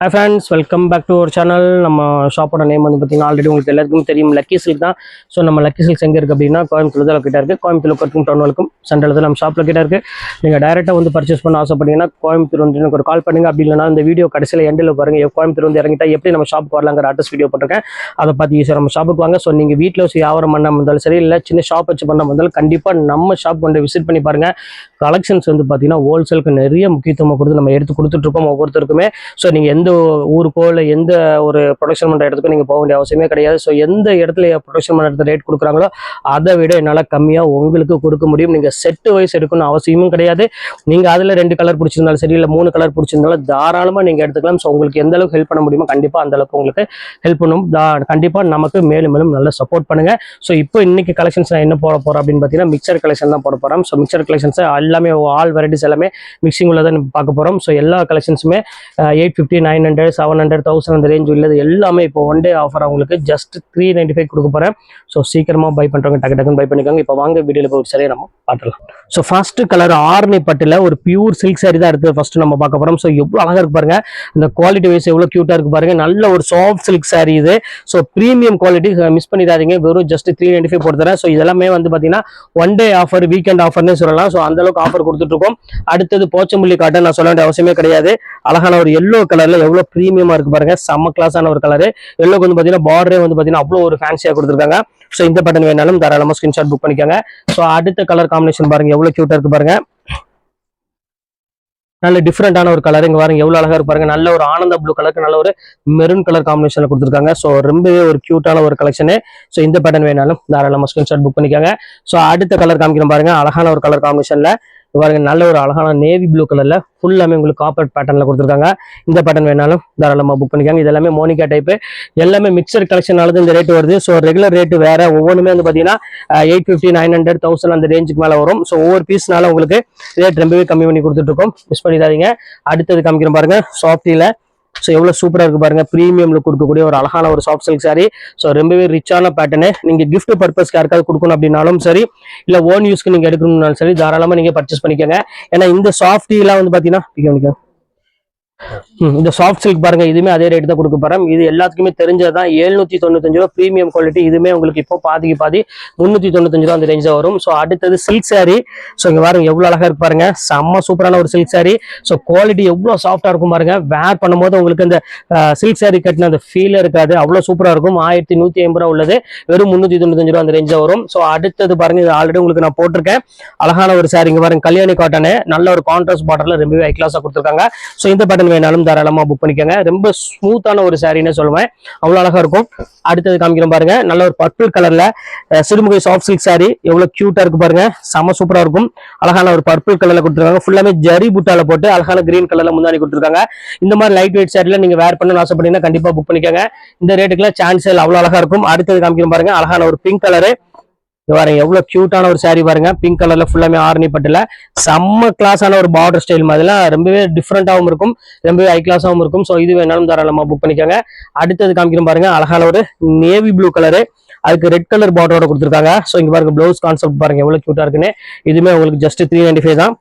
Hi friends, welcome back to our channel. நம்ம ஷாப்போட name வந்து பார்த்தீங்கன்னா ஆல்ரெடி உங்களுக்கு எல்லாருக்கும் தெரியும், லக்கி சில்க் தான். ஸோ நம்ம லக்கி சில்க்ஸ் எங்கே இருக்குது அப்படின்னா கோயம்புத்தூர் தான் கிட்ட இருக்குது. கோயம்புத்தூர் இருக்கும் டவுனுக்கும் சென்ட்ரல் நம்ம ஷாப்பில் கிட்ட இருக்குது. நீங்கள் டேரெக்டாக வந்து பர்ச்சேஸ் பண்ண ஆசைப்பட்டீங்கன்னா கோயம்புத்தூர் வந்து எனக்கு ஒரு கால் பண்ணுங்க. அப்படி இல்லைனா இந்த வீடியோ கடைசியில் எண்டில் பாருங்கள், கோயம்புத்தூர் வந்து இறங்கிட்டா எப்படி நம்ம ஷாப்புக்கு வரலாங்கிற அட்ரஸ் வீடியோ போட்டிருக்கேன். அதை பார்த்து ஈஸியாக நம்ம ஷாப்புக்கு வாங்க. ஸோ நீங்கள் வீட்டில் வச்சு வியாபாரம் பண்ண வந்தாலும் சரி, இல்லை சின்ன ஷாப் வச்சு பண்ண வந்தாலும் கண்டிப்பாக நம்ம ஷாப் கொண்டு விசிட் பண்ணி பாருங்கள். கலெக்ஷன்ஸ் வந்து பார்த்தீங்கன்னா ஹோல்சேலுக்கு நிறைய முக்கியத்துவம் கொடுத்து நம்ம எடுத்து கொடுத்துட்ருக்கோம் ஒவ்வொருத்தருக்குமே. ஸோ நீங்கள் எந்த ஊருக்கோ இல்லை எந்த ஒரு ப்ரொடக்ஷன் பண்ணுற இடத்துக்கும் நீங்கள் போக வேண்டிய அவசியமே கிடையாது. ஸோ எந்த இடத்துல ப்ரொடக்ஷன் பண்ணுற ரேட் கொடுக்குறாங்களோ அதை விட என்னால் கம்மியாக உங்களுக்கு கொடுக்க முடியும். நீங்கள் செட்டு வைஸ் எடுக்கணும் அவசியமும் கிடையாது. நீங்கள் அதில் 2 கலர் பிடிச்சிருந்தாலும் சரி, இல்லை 3 கலர் பிடிச்சிருந்தாலும் தாராளமாக நீங்கள் எடுத்துக்கலாம். ஸோ உங்களுக்கு எந்த அளவுக்கு ஹெல்ப் பண்ண முடியுமோ கண்டிப்பாக அந்த அளவுக்கு உங்களுக்கு ஹெல்ப் பண்ணும். கண்டிப்பாக நமக்கு மேலும் மேலும் நல்லா சப்போர்ட் பண்ணுங்கள். ஸோ இப்போ இன்னைக்கு கலெக்ஷன்ஸ் நான் என்ன போட போகிறேன் அப்படின்னு பார்த்தீங்கன்னா மிக்சர் கலெக்ஷன் தான் போட போகிறோம். ஸோ மிக்சர் கலெக்ஷன்ஸ் எல்லாமே ஆல் வெரைட்டிஸ் எல்லாமே மிக்சிங் உள்ள தான் பார்க்க போகிறோம். ஸோ எல்லா கலெக்ஷன்ஸுமே 850, 900, 700, 1000 அந்த ரேஞ்ச் உள்ளது எல்லாமே இப்போ ஒன் டே ஆஃபர் அவங்களுக்கு ஜஸ்ட் 395 கொடுக்க போகிறேன். ஸோ சீக்கிரமாக பை பண்ணுறவங்க டக்குன்னு பை பண்ணிக்கோங்க. இப்போ வாங்க வீடியோவில் போய் சரியாக நம்ம பார்த்துக்கலாம். ஸோ ஃபர்ஸ்ட் கலர் ஆர்னி பட்டில் ஒரு பியூர் சில்க் சாரி தான் எடுத்து ஃபர்ஸ்ட் நம்ம பார்க்க போகிறோம். ஸோ எவ்வளோ அழகாக இருக்கு பாருங்க, இந்த குவாலிட்டி வைஸ் எவ்வளோ க்யூட்டாக இருக்கு பாருங்க. நல்ல ஒரு சாஃப்ட் சில்க் சாரி இது. ஸோ ப்ரீமியம் குவாலிட்டி, மிஸ் பண்ணிடாதீங்க. வெறும் ஜஸ்ட் 395 போட்டு தரேன். ஸோ இதெல்லாமே வந்து பார்த்தீங்கன்னா ஒன் டே ஆஃபர், வீக்கெண்ட் ஆஃபர்னு சொல்லலாம். ஸோ அந்த அளவுக்கு ஆஃபர் கொடுத்துட்டு இருக்கோம். அடுத்தது போச்சம்பள்ளி காட்டன், நான் சொல்ல வேண்டிய அவசியமே கிடையாது. அழகான ஒரு எல்லோ கலர்ல எவ்வளவு பிரீமியமா இருக்கு பாருங்க, செம்ம கிளாஸான ஒரு கலர். எல்லோக்கு வந்து பாத்தீங்கன்னா பார்டரே வந்து பாத்தீங்கன்னா அவ்வளவு ஒரு ஃபேன்சியா கொடுத்துருக்காங்க. ஸோ இந்த பட்டன் வேணாலும் தாராளமா ஸ்கிரீன்ஷாட் புக் பண்ணிக்கோங்க. ஸோ அடுத்த கலர் காம்பினேஷன் பாருங்க எவ்வளவு கியூட்டா இருக்கு பாருங்க. நல்ல டிஃப்ரெண்டான ஒரு கலர். இங்க பாருங்க எவ்வளவு அழகா இருக்கு பாருங்க. நல்ல ஒரு ஆனந்த ப்ளூ கலருக்கு நல்ல ஒரு மெரூன் கலர் காம்பினேஷன்ல கொடுத்துருக்காங்க. ஸோ ரொம்பவே ஒரு கியூட்டான ஒரு கலெக்ஷனு. ஸோ இந்த பட்டன் வேணாலும் தாராளமா ஸ்கிரீன்ஷாட் புக் பண்ணிக்கோங்க. ஸோ அடுத்த கலர் காமிக்கிறோம் பாருங்க, அழகான ஒரு கலர் காம்பினேஷன்ல பாருங்க. நல்ல ஒரு அழகான நேவி ப்ளூ கலர்ல ஃபுல்லாமே உங்களுக்கு காப்பர் பேட்டர்ன்ல கொடுத்துருக்காங்க. இந்த பேட்டர்ன் வேணாலும் தாராளமா புக் பண்ணிக்காங்க. இது எல்லாமே மோனிகா டைப், எல்லாமே மிக்சர் கலெக்ஷனால இந்த ரேட் வருது. ஸோ ரெகுலர் ரேட் வேற, ஒவ்வொன்றுமே வந்து பாத்தீங்கன்னா 850, 900, 1000 அந்த ரேஞ்சுக்கு மேல வரும். ஸோ ஒவ்வொரு பீஸ்னால உங்களுக்கு ரேட் ரொம்பவே கம்மி பண்ணி கொடுத்துட்டு இருக்கோம், மிஸ் பண்ணிடாதீங்க. அடுத்தது காமிக்கிறோம் பாருங்க சாஃப்டில. ஸோ எவ்வளவு சூப்பரா இருக்கு பாருங்க, பிரீமியம் லுக் கொடுக்கக்கூடிய ஒரு அழகான ஒரு சாஃப்ட் சில்க் சாரி. ஸோ ரொம்பவே ரிச்சான பேட்டர்னு. நீங்க கிஃப்ட் பர்பஸ்க்கு யாருக்காவது கொடுக்கணும் அப்படின்னாலும் சரி, இல்ல ஓன் யூஸ்க்கு நீங்க எடுக்கணும்னாலும் சரி, தாராளமா நீங்க பர்ச்சேஸ் பண்ணிக்கோங்க. ஏன்னா இந்த சாஃப்டி எல்லாம் வந்து பாத்தீங்கன்னா இந்த சாஃப்ட் சில்க் பாருங்க, இதுவுமே அதே ரேட் தான் கொடுக்க போறோம். இது எல்லாத்துக்குமே தெரிஞ்சதான் 795 ரூபா பிரீமியம் குவாலிட்டி. இதுமே உங்களுக்கு இப்போ பாதிக்கு பாதி 395 ரூபா அந்த ரேஞ்ச் தான் வரும். ஸோ அடுத்தது சில்க் சாரி. ஸோ இங்க பாருங்க எவ்வளவு அழகா இருக்கு பாருங்க, செம்ம சூப்பரான ஒரு சில்க் சாரி. ஸோ குவாலிட்டி எவ்வளவு சாஃப்டா இருக்கும் பாருங்க. வேர் பண்ணும்போது உங்களுக்கு அந்த சில்க் சாரி கட்டின அந்த ஃபீல் இருக்காது, அவ்வளவு சூப்பரா இருக்கும். 1150 ரூபா உள்ளது வெறும் 395 ரூபா அந்த ரேஞ்ச் தான் வரும். ஸோ அடுத்தது பாருங்க, இது ஆல்ரெடி உங்களுக்கு நான் போட்டிருக்கேன், அழகான ஒரு சாரி. இங்க பாருங்க கல்யாணி காட்டன், நல்ல ஒரு கான்ட்ராஸ்ட் பார்டர்ல ரொம்பவே ஹை கிளாஸா கொடுத்துருக்காங்க. ஸோ இந்த பட்டன் வேணாலும் தாராளமா புக் பண்ணிக்கோங்க. ரொம்ப ஸ்மூத்தான ஒரு சாரின்னு சொல்லுவேன், அவ்வளவு அழகா இருக்கும். அடுத்தது காமிக்கிறோம் பாருங்க, நல்ல ஒரு பர்பிள் கலர்ல சிறுமுகை சாஃப்ட் சில்க் சாரி. எவ்வளவு கியூட்டா இருக்கு பாருங்க, செம சூப்பரா இருக்கும். அழகான ஒரு பர்பிள் கலர்ல கொடுத்துருக்காங்க. ஃபுல்லாமே ஜரி புட்டால போட்டு அழகான கிரீன் கலர்ல முன்னாடி கொடுத்துருக்காங்க. இந்த மாதிரி லைட் வெயிட் சாரில நீங்க வேர் பண்ணணும்னு ஆசைப்பட்டீங்கன்னா கண்டிப்பா புக் பண்ணிக்கோங்க. இந்த ரேட்டுக்குலாம் சான்ஸ் இல்லை, அவ்வளவு அழகா இருக்கும். அடுத்தது காமிக்கிறோம் பாருங்க, அழகான ஒரு பிங்க் கலரு. பாருங்க எவ்வளவு கியூட்டான ஒரு சாரி பாருங்க, பிங்க் கலர்ல ஃபுல்லாமே ஆர்னி பட்டுல செம்ம கிளாஸான ஒரு பார்டர் ஸ்டைல் மாதிரிலாம் ரொம்பவே டிஃப்ரெண்டாகவும் இருக்கும், ரொம்பவே ஹை கிளாஸாகவும் இருக்கும். ஸோ இது வேணாலும் தாராளமா புக் பண்ணிக்கோங்க. அடுத்தது காமிக்கிறோம் பாருங்க, அழகான ஒரு நேவி ப்ளூ கலரு, அதுக்கு ரெட் கலர் பார்டரோட கொடுத்துருக்காங்க. ஸோ இங்க பாருங்க பிளவுஸ் கான்செப்ட் பாருங்க எவ்வளவு கியூட்டா இருக்குன்னு. இதுவுமே உங்களுக்கு ஜஸ்ட் 395 தான்.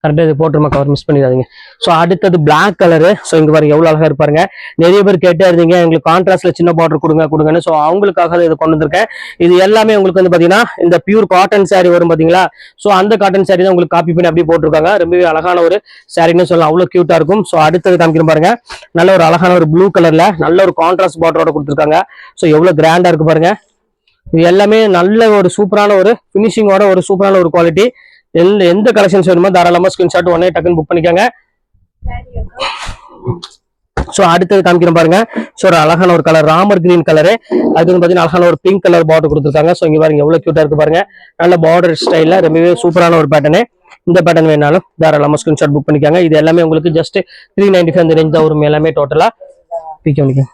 கரெக்டாக இது போட்டுருமா, கவர் மிஸ் பண்ணிடாதீங்க. ஸோ அடுத்தது பிளாக் கலரு. ஸோ இங்க பாருங்க எவ்வளவு அழகா இருப்பாருங்க. நிறைய பேர் கேட்டே இருந்தீங்க எங்களுக்கு கான்ட்ராஸ்ட்ல சின்ன பார்டர் கொடுங்கன்னு. ஸோ அவங்களுக்காக இதை கொண்டு வந்திருக்கேன். இது எல்லாமே உங்களுக்கு வந்து பாத்தீங்கன்னா இந்த பியூர் காட்டன் சாரி வரும் பாத்தீங்களா. ஸோ அந்த காட்டன் சாரி தான் உங்களுக்கு காப்பி பண்ணி அப்படியே போட்டிருக்காங்க. ரொம்பவே அழகான ஒரு சாரின்னு சொல்லலாம், அவ்வளவு கியூட்டா இருக்கும். ஸோ அடுத்தது காமிக்கிறோம் பாருங்க, நல்ல ஒரு அழகான ஒரு ப்ளூ கலர்ல நல்ல ஒரு கான்ட்ராஸ்ட் பார்டரோட கொடுத்துருக்காங்க. ஸோ எவ்வளவு கிராண்டா இருக்கு பாருங்க. இது எல்லாமே நல்ல ஒரு சூப்பரான ஒரு பினிஷிங்கோட ஒரு சூப்பரான ஒரு குவாலிட்டி. எந்த கலெக்ஷன்ஸ் வேணுமோ தாராளமா ஸ்கிரீன்ஷாட் உடனே டக்குன்னு புக் பண்ணிக்கோங்க. ஸோ அடுத்தது காமிக்கிறோம் பாருங்க, ஸோ ஒரு அழகான ஒரு கலர் ராமர் கிரீன் கலரு, அதுக்கு வந்து பாத்தீங்கன்னா அழகான ஒரு பிங்க் கலர் பார்டர் கொடுத்துருக்காங்க. ஸோ இங்க பாருங்க எவ்வளவு கியூட்டா இருக்கு பாருங்க, நல்ல பார்டர் ஸ்டைல்ல ரொம்பவே சூப்பரான ஒரு பேட்டர்னு. இந்த பேட்டர்ன் வேணாலும் தாராளமா ஸ்கிரீன்ஷாட் புக் பண்ணிக்காங்க. இது எல்லாமே உங்களுக்கு ஜஸ்ட் 395 அந்த ரேஞ்ச் தான் வரும், எல்லாமே டோட்டலா பிக் பண்ணிக்கோங்க.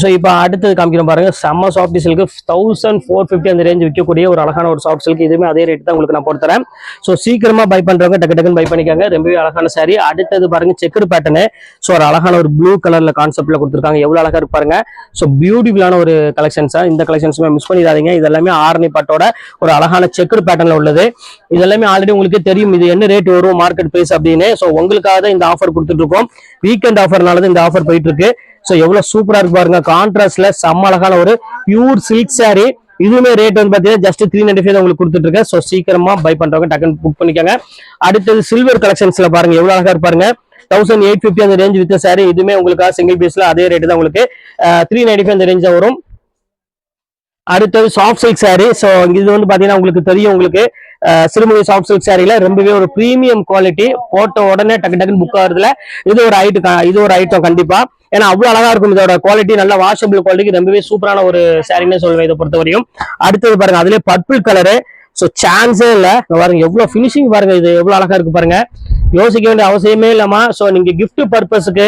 ஸோ இப்போ அடுத்தது காமிக்கிறோம் பாருங்க, செம்ம சாஃப்ட் சில்க்கு 1450 அந்த ரேஞ்ச் விற்கக்கூடிய ஒரு அழகான ஒரு சாஃப்ட் சில்க். இதுவுமே அதே ரேட் தான் உங்களுக்கு நான் போட்டு தரேன். ஸோ சீக்கிரமா பை பண்றவங்க டக்கு டக்குன்னு பை பண்ணிக்காங்க. ரொம்பவே அழகான சாரி. அடுத்தது பாருங்க, செக்குடு பேட்டர்னு. ஸோ ஒரு அழகான ஒரு ப்ளூ கலர்ல கான்செப்ட்ல கொடுத்துருக்காங்க. எவ்வளவு அழகா இருக்கு பாருங்க. ஸோ பியூட்டிஃபுல்லான ஒரு கலெக்ஷன்ஸா. இந்த கலெக்ஷன்ஸுமே மிஸ் பண்ணிடாதீங்க. இதெல்லாமே ஆரணி பட்டோட ஒரு அழகான செக்குடு பேட்டர்ல உள்ளது. இதெல்லாமே ஆல்ரெடி உங்களுக்கு தெரியும் இது என்ன ரேட் வரும் மார்க்கெட் பிரைஸ் அப்படின்னு. ஸோ உங்களுக்காக தான் இந்த ஆஃபர் கொடுத்துட்டு இருக்கோம். வீக்கெண்ட் ஆஃபர்னால தான் இந்த ஆஃபர் போயிட்டு இருக்கு. ஸோ எவ்வளவு சூப்பரா இருக்கு பாருங்க. கான்ட்ராஸ்ட்ல செம்ம அழகான ஒரு பியூர் சில்க் சாரி. இதுவுமே ரேட் வந்து பாத்தீங்கன்னா ஜஸ்ட் 395 உங்களுக்கு கொடுத்துட்டு இருக்கேன். ஸோ சீக்கிரமா பை பண்றவங்க டக்குன்னு புக் பண்ணிக்கோங்க. அடுத்தது சில்வர் கலெக்ஷன்ஸ்ல பாருங்க, எவ்வளவு அழகா இருப்பாருங்க. 1850 அந்த ரேஞ்ச் வித் சாரி. இதுவுமே உங்களுக்கு சிங்கிள் பீஸ்ல அதே ரேட் தான் உங்களுக்கு 395 அந்த ரேஞ்ச் வரும். அடுத்தது சாஃப்ட் சில்க் சாரி. ஸோ இது வந்து பாத்தீங்கன்னா உங்களுக்கு தெரியும், உங்களுக்கு சிறுமுகை சாஃப்ட் சில்க் சாரியில ரொம்பவே ஒரு பிரீமியம் குவாலிட்டி. போட்ட உடனே டக்கு டக்குன்னு புக் ஆகுறதுல இது ஒரு ஐட்டம் கண்டிப்பா. ஏன்னா அவ்வளவு அழகா இருக்கும். இதோட குவாலிட்டி நல்ல வாஷபிள் குவாலிட்டி, ரொம்பவே சூப்பரான ஒரு சாரின்னு சொல்லுவேன் இதை பொறுத்த வரையும். அடுத்தது பாருங்க, அதுலயே பர்பிள் கலரு. ஸோ சான்ஸே இல்லை பாருங்க, எவ்வளவு பினிஷிங் பாருங்க. இது எவ்வளவு அழகா இருக்கு பாருங்க. யோசிக்க வேண்டிய அவசியமே இல்லாம. ஸோ நீங்க கிஃப்ட் பர்பஸுக்கு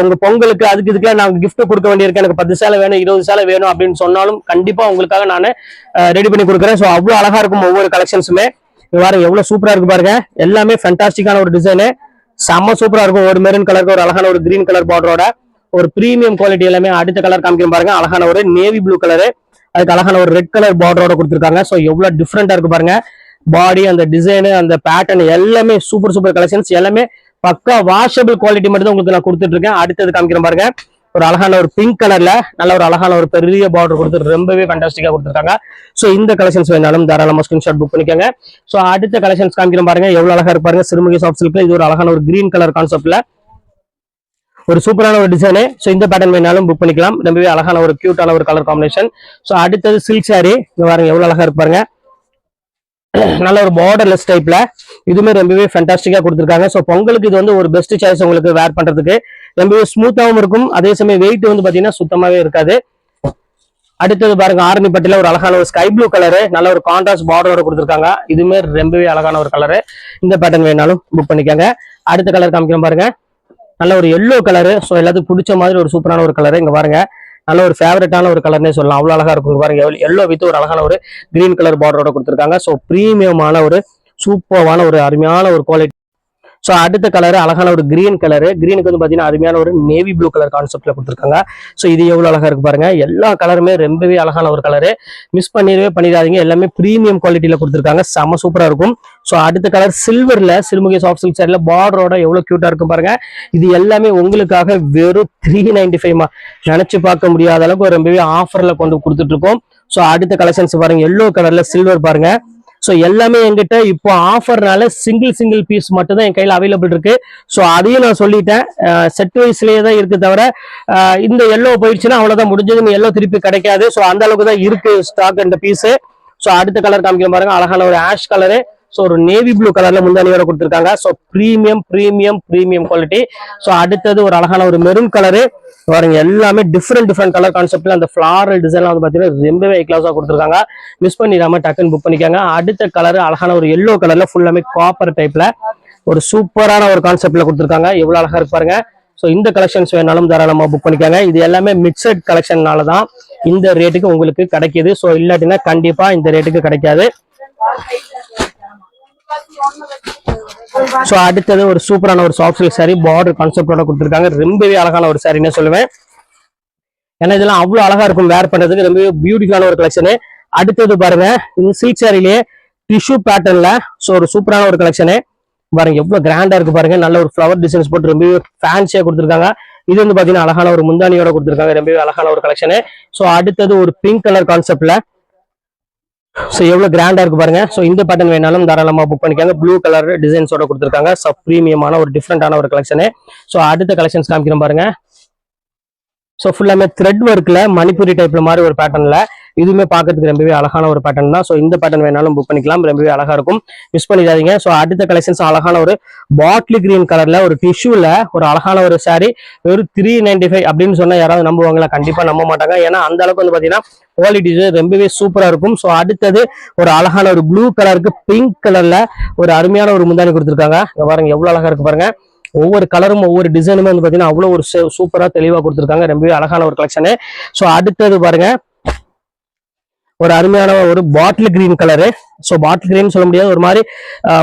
உங்க பொங்கலுக்கு அதுக்கு இதுக்கு நான் கிஃப்ட் கொடுக்க வேண்டியிருக்கு, எனக்கு 10 சேலை வேணும் 20 சேலை வேணும் அப்படின்னு சொன்னாலும் கண்டிப்பா உங்களுக்காக நான் ரெடி பண்ணி கொடுக்குறேன். ஸோ அவ்வளவு அழகா இருக்கும் ஒவ்வொரு கலெக்ஷன்ஸுமே. பாருங்க எவ்வளவு சூப்பரா இருக்கு பாருங்க. எல்லாமே ஃபேண்டாஸ்டிக்கான ஒரு டிசைனு, செம்ம சூப்பரா இருக்கும். ஒரு மெரூன் கலருக்கு ஒரு அழகான ஒரு கிரீன் கலர் பார்டரோட ஒரு பிரீமியம் குவாலிட்டி எல்லாமே. அடுத்த கலர் காமிக்கிறேன் பாருங்க, அழகான ஒரு நேவி ப்ளூ கலரு, அதுக்கு அழகான ஒரு ரெட் கலர் பார்டரோட கொடுத்துருக்காங்க. ஸோ எவ்வளவு டிஃப்ரெண்டா இருக்கு பாருங்க. பாடி, அந்த டிசைனு, அந்த பேட்டர்ன் எல்லாமே சூப்பர் கலெக்ஷன்ஸ். எல்லாமே பக்கா வாஷபிள் குவாலிட்டி மட்டும் தான் உங்களுக்கு நான் கொடுத்துட்டு இருக்கேன். அடுத்தது காமிக்கிறேன் பாருங்க, ஒரு அழகான ஒரு பிங்க் கலர்ல நல்ல ஒரு அழகான ஒரு பெரிய பார்டர் கொடுத்து ரொம்பவே ஃபேண்டாஸ்டிக்கா கொடுத்துருக்காங்க. ஸோ இந்த கலெக்ஷன்ஸ் வேணாலும் தாராளமா ஸ்கிரீன்ஷாட் புக் பண்ணிக்கோங்க. ஸோ அடுத்த கலெக்ஷன்ஸ் காமிக்கிறேன் பாருங்க, எவ்வளவு அழகா இருப்பாருங்க. சிறுமுகை சாஃப்ட் சில்க்ல இது ஒரு அழகான ஒரு கிரீன் கலர் கான்செப்ட்ல ஒரு சூப்பரான ஒரு டிசைனு. ஸோ இந்த பேட்டர்ன் வேணாலும் புக் பண்ணிக்கலாம். ரொம்பவே அழகான ஒரு கியூட்டான ஒரு கலர் காம்பினேஷன். ஸோ அடுத்தது சில்க் சாரி. இங்க பாருங்க எவ்வளவு அழகா இருப்பாருங்க. நல்ல ஒரு பார்டர்லெஸ் டைப்ல இதுவுமே ரொம்பவே ஃபேண்டாஸ்டிக்கா கொடுத்துருக்காங்க. ஸோ பொங்கலுக்கு இது வந்து ஒரு பெஸ்ட் சாய்ஸ் உங்களுக்கு வேர் பண்றதுக்கு. ரொம்பவே ஸ்மூத்தாவும் இருக்கும், அதே சமயம் வெயிட் வந்து பாத்தீங்கன்னா சுத்தமாவே இருக்காது. அடுத்தது பாருங்க, ஆரணி பட்டில ஒரு அழகான ஒரு ஸ்கை ப்ளூ கலரு, நல்ல ஒரு கான்ட்ராஸ்ட் பார்டரோட கொடுத்துருக்காங்க. இதுவுமே ரொம்பவே அழகான ஒரு கலரு. இந்த பேட்டர்ன் வேணாலும் புக் பண்ணிக்கோங்க. அடுத்த கலர் காமிக்கிறேன் பாருங்க, நல்ல ஒரு எல்லோ கலரு. ஸோ எல்லாத்துக்கும் பிடிச்ச மாதிரி ஒரு சூப்பரான ஒரு கலரு. இங்க பாருங்க, நல்ல ஒரு ஃபேவரட்டான ஒரு கலர்னே சொல்லலாம். அவ்வளவு அழகா இருக்கும் பாருங்க. எல்லோ வித் ஒரு அழகான ஒரு கிரீன் கலர் பார்டரோட கொடுத்துருக்காங்க. ஸோ பிரீமியமான ஒரு சூப்பரான ஒரு அருமையான ஒரு குவாலிட்டி. ஸோ அடுத்த கலர் அழகான ஒரு கிரீன் கலரு. கிரீனுக்கு வந்து பாத்தீங்கன்னா அருமையான ஒரு நேவி ப்ளூ கலர் கான்செப்ட்ல கொடுத்துருக்காங்க. ஸோ இது எவ்வளவு அழகா இருக்கு பாருங்க. எல்லா கலருமே ரொம்பவே அழகான ஒரு கலரு, மிஸ் பண்ணிடாதீங்க. எல்லாமே பிரீமியம் குவாலிட்டியில கொடுத்துருக்காங்க, செம சூப்பரா இருக்கும். ஸோ அடுத்த கலர் சில்வர்ல சிறுமுகை சாஃப்ட் சில்க் சாரில பார்டரோட எவ்வளவு கியூட்டா இருக்கும் பாருங்க. இது எல்லாமே உங்களுக்காக வெறும் 395 நினைச்சு பார்க்க முடியாத அளவுக்கு ரொம்பவே ஆஃபர்ல கொண்டு கொடுத்துட்டு இருக்கோம். ஸோ அடுத்த கலெக்ஷன்ஸ் பாருங்க, எல்லோ கலர்ல சில்வர் பாருங்க. ஸோ எல்லாமே என்கிட்ட இப்போ ஆஃபர்னால சிங்கிள் பீஸ் மட்டும் தான் என் கையில் அவைலபிள் இருக்கு. ஸோ அதையும் நான் சொல்லிட்டேன், செட் வைஸ்லேயே தான் இருக்கு தவிர இந்த எல்லோ போயிடுச்சுன்னா அவ்வளோதான் முடிஞ்சது, எல்லோ திருப்பி கிடைக்காது. ஸோ அந்த அளவுக்கு தான் இருக்கு ஸ்டாக் இந்த பீஸு. ஸோ அடுத்த கலர் காமிக்க பாருங்க, அழகான ஒரு ஆஷ் கலரு. ஸோ ஒரு நேவி ப்ளூ கலர்ல முந்தானியோட கொடுத்துருக்காங்க. So premium quality. ஸோ அடுத்தது ஒரு அழகான ஒரு மெரூன் கலரு பாருங்க. எல்லாமே டிஃப்ரெண்ட் கலர் கான்செப்ட்ல அந்த ஃபிளாரல் டிசைன்லாம் வந்து பாத்தீங்கன்னா ரொம்பவே கிளாஸா கொடுத்துருக்காங்க. மிஸ் பண்ணிடாம டக்குன்னு புக் பண்ணிக்காங்க. அடுத்த கலர் அழகான ஒரு எல்லோ கலர்ல ஃபுல்லாமே காப்பர் டைப்ல ஒரு சூப்பரான ஒரு கான்செப்ட்ல கொடுத்துருக்காங்க. எவ்வளவு அழகா இருப்பாருங்க. ஸோ இந்த கலெக்ஷன்ஸ் வேணாலும் தாராளமா புக் பண்ணிக்காங்க. இது எல்லாமே மிக்சட் கலெக்ஷன்னால தான் இந்த ரேட்டுக்கு உங்களுக்கு கிடைக்குது. ஸோ இல்லாட்டினா கண்டிப்பா இந்த ரேட்டுக்கு கிடைக்காது. ஸோ அடுத்தது ஒரு சூப்பரான ஒரு சாஃப்ட் சில்க் சாரி பார்டர் கான்செப்டோட கொடுத்துருக்காங்க. ரொம்பவே அழகான ஒரு சாரின்னு சொல்லுவேன். ஏன்னா இதெல்லாம் அவ்வளவு அழகா இருக்கும் வேர் பண்றதுக்கு, ரொம்பவே பியூட்டிஃபுல்லான ஒரு கலெக்ஷனு. அடுத்தது பாருங்க, இது சில்க் சாரிலேயே டிஷ்யூ பேட்டர்ன்ல ஸோ ஒரு சூப்பரான ஒரு கலெக்ஷனு பாருங்க. எவ்வளவு கிராண்டா இருக்கு பாருங்க. நல்ல ஒரு ஃபிளவர் டிசைன்ஸ் போட்டு ரொம்பவே ஃபேன்சியா கொடுத்துருக்காங்க. இது வந்து பாத்தீங்கன்னா அழகான ஒரு முந்தானியோட கொடுத்துருக்காங்க. ரொம்பவே அழகான ஒரு கலெக்ஷனு. ஸோ அடுத்தது ஒரு பிங்க் கலர் கான்செப்ட்ல ஸோ எவ்வளவு கிராண்டா இருக்கு பாருங்க. ஸோ இந்த பேட்டர்ன் வேணாலும் தாராளமா புக் பண்ணிக்காங்க. ப்ளூ கலர் டிசைன்ஸோட கொடுத்துருக்காங்க. ஸோ பிரீமியமான ஒரு டிஃப்ரெண்டான ஒரு கலெக்ஷனு. ஸோ அடுத்த கலெக்ஷன்ஸ் காமிக்கிறோம் பாருங்க. ஸோ ஃபுல்லாமே த்ரெட் ஒர்க்ல மணிப்பூரி டைப்ல மாதிரி ஒரு பேட்டர்ன்ல இதுவுமே பார்க்கறதுக்கு ரொம்பவே அழகான ஒரு பேட்டர்ன் தான். ஸோ இந்த பேட்டர்ன் வேணாலும் புக் பண்ணிக்கலாம், ரொம்பவே அழகா இருக்கும், மிஸ் பண்ணிடாதீங்க. ஸோ அடுத்த கலெக்ஷன்ஸ் அழகான ஒரு பாட்டில் கிரீன் கலர்ல ஒரு டிஷ்யூல ஒரு அழகான ஒரு சாரி வெறும் 395 அப்படின்னு சொன்னா யாராவது நம்புவாங்களா? கண்டிப்பா நம்ப மாட்டாங்க. ஏன்னா அந்த அளவுக்கு வந்து பாத்தீங்கன்னா குவாலிட்டி ரொம்பவே சூப்பரா இருக்கும். ஸோ அடுத்தது ஒரு அழகான ஒரு ப்ளூ கலருக்கு பிங்க் கலர்ல ஒரு அருமையான ஒரு முந்தானி கொடுத்துருக்காங்க. பாருங்க எவ்வளவு அழகா இருக்கு பாருங்க. ஒவ்வொரு கலரும் ஒவ்வொரு டிசைனுமே வந்து பார்த்தீங்கன்னா அவ்வளோ ஒரு சூப்பராக தெளிவாக கொடுத்துருக்காங்க. ரொம்பவே அழகான ஒரு கலெக்ஷனு. ஸோ அடுத்தது பாருங்க, ஒரு அருமையான ஒரு bottle green colour. So bottle green சொல்ல முடியாது, ஒரு மாதிரி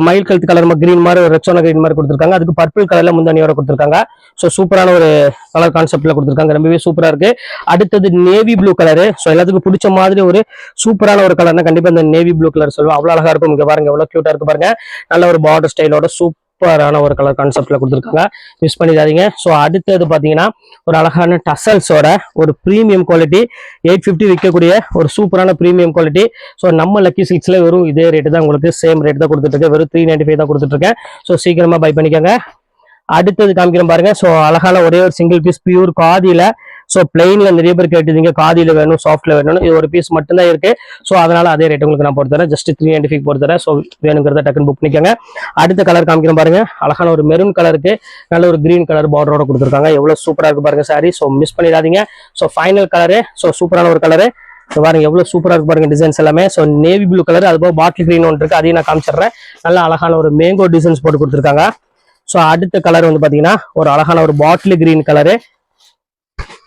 மயில் கழுத்து கலர் கிரீன் மாதிரி ஒரு ரெக்ஸோனா கிரீன் மாதிரி கொடுத்துருக்காங்க. அதுக்கு பர்பிள் கலர்ல முந்தானியோட கொடுத்துருக்காங்க. ஸோ சூப்பரான ஒரு கலர் கான்செப்ட்ல கொடுத்துருக்காங்க. ரொம்பவே சூப்பரா இருக்கு. அடுத்தது நேவி ப்ளூ கலரு. ஸோ எல்லாத்துக்கும் பிடிச்ச மாதிரி ஒரு சூப்பரான ஒரு கலர்னா கண்டிப்பா இந்த நேவி ப்ளூ கலர் சொல்லுவோம். அவ்வளவு அழகா இருக்கும். இங்க பாருங்க எவ்வளவு கியூட்டா இருக்கு பாருங்க. நல்ல ஒரு பார்டர் ஸ்டைலோட சூப்பரான ஒரு கலர் கான்செப்ட்ல கொடுத்துருக்காங்க. மிஸ் பண்ணிடாதீங்க. ஸோ அடுத்தது பாத்தீங்கன்னா ஒரு அழகான டசல்ஸோட ஒரு பிரீமியம் குவாலிட்டி 850 விற்கக்கூடிய ஒரு சூப்பரான பிரீமியம் குவாலிட்டி. ஸோ நம்ம லக்கி சில்க்ஸ்ல வெறும் இதே ரேட்டு தான், உங்களுக்கு சேம் ரேட் தான் கொடுத்துட்டு இருக்கேன். வெறும் 395 தான் கொடுத்துட்டு இருக்கேன். ஸோ சீக்கிரமா பை பண்ணிக்கோங்க. அடுத்தது காமிக்கிறேன் பாருங்க. ஸோ அழகான ஒரே ஒரு சிங்கிள் பீஸ் பியூர் காதியில. ஸோ பிளெயின்ல நிறைய பேர் கேட்டுதீங்க காதியில வேணும், சாஃப்ட்ல வேணும். இது ஒரு பீஸ் மட்டும்தான் இருக்கு. ஸோ அதனால அதே ரேட் உங்களுக்கு நான் போட்டு தரேன். ஜஸ்ட் 395 போட்டு தரேன். ஸோ வேணுங்கிறத டக்குன்னு புக் பண்ணிக்கோங்க. அடுத்த கலர் காமிக்கிறேன் பாருங்க. அழகான ஒரு மெரூன் கலருக்கு நல்ல ஒரு கிரீன் கலர் பார்டரோட கொடுத்துருக்காங்க. எவ்வளவு சூப்பரா இருக்கு பாருங்க சாரி. ஸோ மிஸ் பண்ணிடாதீங்க. So final colour. ஸோ சூப்பரான ஒரு கலரு. பாருங்க எவ்வளவு சூப்பரா இருக்கு பாருங்க டிசைன்ஸ் எல்லாமே. ஸோ நேவி ப்ளூ கலர், அது போக பாட்டில் கிரீன் ஒன்று இருக்கு, அதையும் நான் காமிச்சிடுறேன். நல்ல அழகான ஒரு மேங்கோ டிசைன்ஸ் போட்டு கொடுத்துருக்காங்க. ஸோ அடுத்த கலர் வந்து பாத்தீங்கன்னா ஒரு அழகான ஒரு பாட்டில் கிரீன் கலரு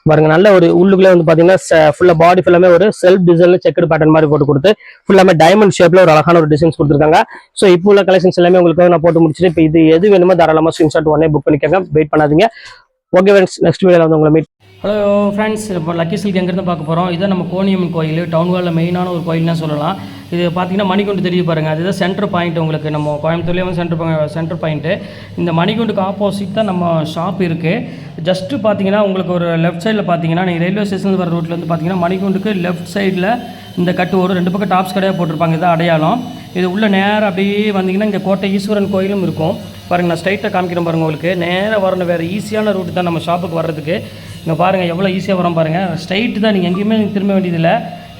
பாருங்க. நல்ல ஒரு உள்ளுக்குள்ளே வந்து பாத்தீங்கன்னா ஃபுல்லா பாடி ஃபுல்லாமே ஒரு செல்ஃப் டிசைன்ல செக்கடு பேட்டர்ன் மாதிரி போட்டு கொடுத்து ஃபுல்லாமே டைமண்ட் ஷேப்ல ஒரு அழகான ஒரு டிசைன்ஸ் கொடுத்துருக்காங்க. ஸோ இப்போ உள்ள கலெக்ஷன்ஸ் எல்லாமே உங்களுக்கு நான் போட்டு முடிச்சுட்டு இப்போ இது எது வேணுமோ தாராளமா ஸ்கிரீன்ஷாட் உடனே புக் பண்ணிக்கோங்க. வெயிட் பண்ணாதீங்க. ஓகே ஃப்ரெண்ட்ஸ், நெக்ஸ்ட் வீடியோவில் வந்து உங்களை மீட். ஹலோ ஃப்ரெண்ட்ஸ், இப்போ லக்கி சில்க் எங்கேருந்து பார்க்க போகிறோம். இதான் நம்ம கோணியம்மன் கோயில், டவுன் ஹாலில் மெயினான ஒரு கோயில்னு சொல்லலாம். இது பார்த்தீங்கன்னா மணிகுண்டு தெரிஞ்சு பாருங்கள், அதுதான் சென்டர் பாயிண்ட். உங்களுக்கு நம்ம கோயம்புத்தூர்லேயே வந்து சென்டர் பாயிண்ட்டு. இந்த மணிகுண்டுக்கு ஆப்போசிட் தான் நம்ம ஷாப் இருக்குது. ஜஸ்ட்டு பார்த்தீங்கன்னா உங்களுக்கு ஒரு லெஃப்ட் சைடில் பார்த்தீங்கன்னா நீங்கள் ரயில்வே ஸ்டேஷன் வர ரூட்லேருந்து பார்த்தீங்கன்னா மணிகுண்டுக்கு லெஃப்ட் சைடில் இந்த கட்டு ஒரு 2 பக்கம் டாப்ஸ் கடையாக போட்டிருப்பாங்க. இதான் அடையாளம். இது உள்ள நேராக அப்படியே வந்தீங்கன்னா இங்கே கோட்டை ஈஸ்வரன் கோயிலும் இருக்கும் பாருங்கள். நான் ஸ்ட்ரைட்டாக காமிக்கிறேன் பாருங்கள். உங்களுக்கு நேராக வரணும், வேறு ஈஸியான ரூட் தான் நம்ம ஷாப்புக்கு வர்றதுக்கு. இங்கே பாருங்கள் எவ்வளோ ஈஸியாக வரும் பாருங்கள். ஸ்ட்ரைட்டு தான், நீங்கள் எங்கேயுமே திரும்ப வேண்டியதில்லை,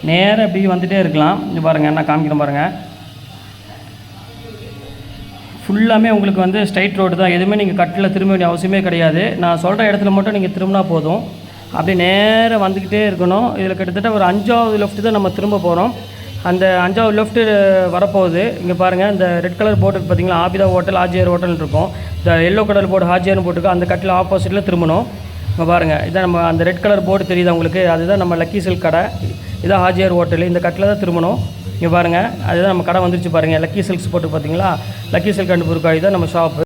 நேராக அப்படியே வந்துகிட்டே இருக்கலாம். இங்கே பாருங்கள் நான் காமிக்கிறேன் பாருங்கள். ஃபுல்லாமே உங்களுக்கு வந்து ஸ்ட்ரைட் ரோடு தான், எதுவுமே நீங்கள் கட்டில் திரும்ப வேண்டிய அவசியமே கிடையாது. நான் சொல்கிற இடத்துல மட்டும் நீங்கள் திரும்பினா போதும். அப்படியே நேராக வந்துக்கிட்டே இருக்கணும். இதில் கிட்டத்தட்ட ஒரு 5வது லெஃப்ட்டு தான் நம்ம திரும்ப போகிறோம். அந்த 5வது லெஃப்ட்டு வரப்போகுது. இங்கே பாருங்கள், இந்த ரெட் கலர் போர்டு பார்த்தீங்களா, ஆபிதா ஹோட்டல், ஆஜியர் ஹோட்டல் இருக்கும். இந்த எல்லோ கலர் போர்டு ஹாஜியர்னு போட்டுருக்கு. அந்த கட்டில் ஆப்போசிட்டில் திரும்பணும். இங்கே பாருங்கள், இதான் நம்ம அந்த ரெட் கலர் போர்டு தெரியுது உங்களுக்கு, அதுதான் நம்ம லக்கி சில்க் கடை. இதான் ஹாஜியர் ஹோட்டல். இந்த கட்டில் தான் திரும்பணும். இங்கே பாருங்கள், அதுதான் நம்ம கடை வந்துருச்சு பாருங்கள். லக்கி சில்க்ஸ் போட்டு பார்த்தீங்களா, லக்கி சில்க் அண்ட் புர்காய் தான் நம்ம ஷாப்பு.